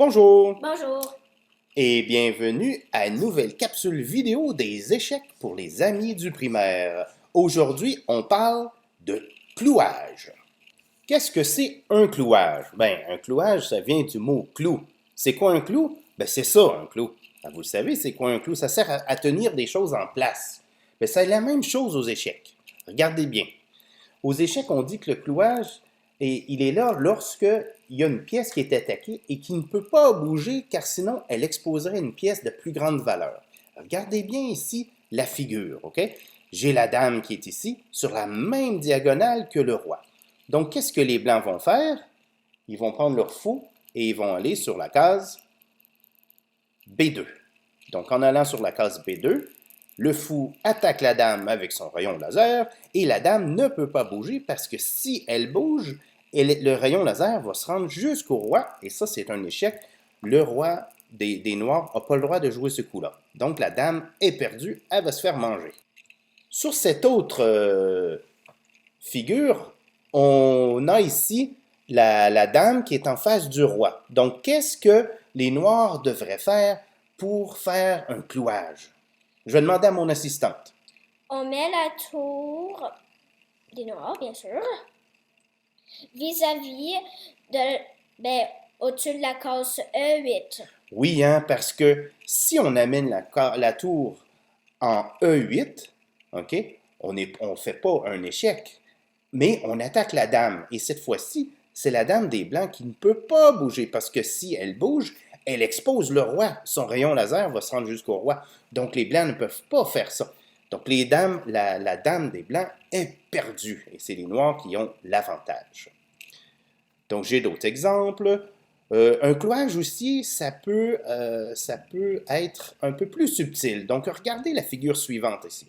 Bonjour Bonjour. et bienvenue à une nouvelle capsule vidéo des échecs pour les amis du primaire. Aujourd'hui, on parle de clouage. Qu'est-ce que c'est un clouage? Ben, un clouage, ça vient du mot clou. C'est quoi un clou? Ben, c'est ça, un clou. Ben, vous le savez, c'est quoi un clou? Ça sert à tenir des choses en place. Ben, c'est la même chose aux échecs. Regardez bien. Aux échecs, on dit que le clouage, il est là lorsque il y a une pièce qui est attaquée et qui ne peut pas bouger car sinon elle exposerait une pièce de plus grande valeur. Regardez bien ici la figure, OK? J'ai la dame qui est ici sur la même diagonale que le roi. Donc, qu'est-ce que les blancs vont faire? Ils vont prendre leur fou et ils vont aller sur la case B2. Donc, en allant sur la case B2, le fou attaque la dame avec son rayon laser et la dame ne peut pas bouger parce que si elle bouge, le rayon laser va se rendre jusqu'au roi et ça, c'est un échec. Le roi des Noirs n'a pas le droit de jouer ce coup-là. Donc, la dame est perdue, elle va se faire manger. Sur cette autre figure, on a ici la dame qui est en face du roi. Donc, qu'est-ce que les Noirs devraient faire pour faire un clouage? Je vais demander à mon assistante. On met la tour des Noirs, bien sûr, vis-à-vis au-dessus de la case E8. Oui, hein, parce que si on amène la tour en E8, OK, on ne fait pas un échec, mais on attaque la dame. Et cette fois-ci, c'est la dame des Blancs qui ne peut pas bouger parce que si elle bouge, elle expose le roi. Son rayon laser va se rendre jusqu'au roi. Donc les Blancs ne peuvent pas faire ça. Donc la dame des Blancs est perdue et c'est les Noirs qui ont l'avantage. Donc j'ai d'autres exemples. Un clouage aussi, ça peut être un peu plus subtil. Donc regardez la figure suivante ici.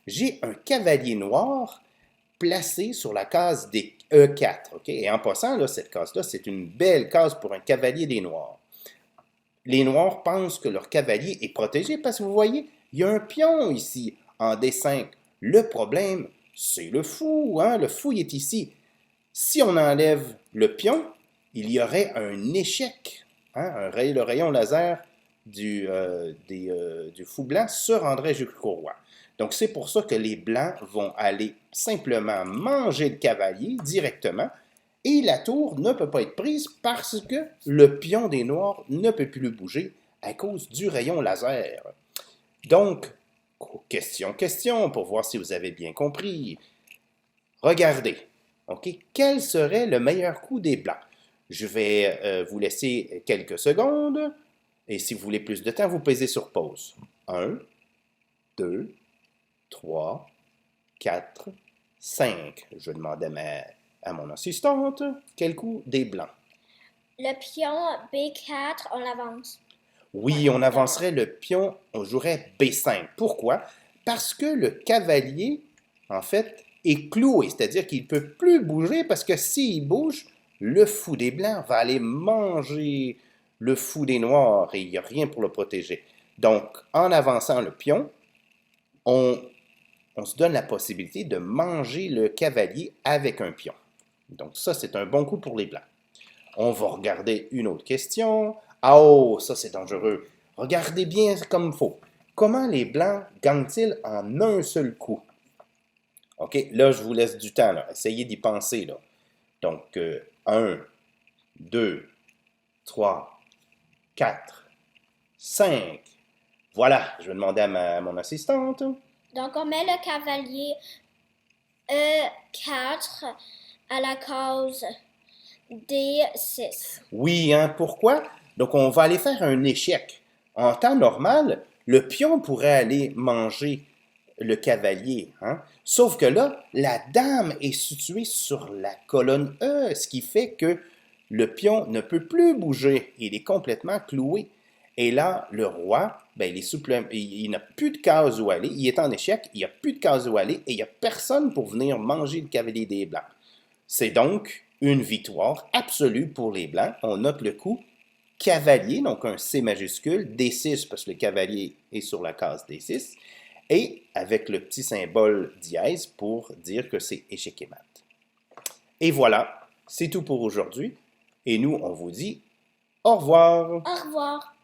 J'ai un cavalier noir placé sur la case des E4. OK? Et en passant, là, cette case-là, c'est une belle case pour un cavalier des Noirs. Les Noirs pensent que leur cavalier est protégé parce que vous voyez, il y a un pion ici en D5. Le problème, c'est le fou. Hein? Le fou il est ici. Si on enlève le pion, il y aurait un échec. Hein? Le rayon laser du fou blanc se rendrait jusqu'au roi. Donc c'est pour ça que les blancs vont aller simplement manger le cavalier directement et la tour ne peut pas être prise parce que le pion des noirs ne peut plus bouger à cause du rayon laser. Donc, question pour voir si vous avez bien compris. Regardez, OK, quel serait le meilleur coup des blancs? Je vais vous laisser quelques secondes et si vous voulez plus de temps, vous pesez sur pause. 1, 2, 3, 4, 5. Je vais demander à mon assistante quel coup des blancs. Le pion B4, on l'avance. Oui, on avancerait le pion, on jouerait B5. Pourquoi? Parce que le cavalier, en fait, est cloué, c'est-à-dire qu'il ne peut plus bouger parce que s'il bouge, le fou des blancs va aller manger le fou des noirs et il n'y a rien pour le protéger. Donc, en avançant le pion, on se donne la possibilité de manger le cavalier avec un pion. Donc ça, c'est un bon coup pour les blancs. On va regarder une autre question. Ah oh, ça c'est dangereux. Regardez bien comme il faut. Comment les blancs gagnent-ils en un seul coup? OK, là, je vous laisse du temps. Là. Essayez d'y penser. Là. Donc, 1, 2, 3, 4, 5. Voilà, je vais demander à mon assistante. Donc, on met le cavalier E4 à la case D6. Oui, hein, pourquoi? Donc, on va aller faire un échec. En temps normal, le pion pourrait aller manger le cavalier. Hein? Sauf que là, la dame est située sur la colonne E, ce qui fait que le pion ne peut plus bouger. Il est complètement cloué. Et là, le roi, ben, il n'a plus de case où aller. Il est en échec, il n'y a plus de case où aller et il n'y a personne pour venir manger le cavalier des Blancs. C'est donc une victoire absolue pour les Blancs. On note le coup cavalier, donc un C majuscule, D6 parce que le cavalier est sur la case D6, et avec le petit symbole dièse pour dire que c'est échec et mat. Et voilà, c'est tout pour aujourd'hui. Et nous, on vous dit Au revoir. Au revoir.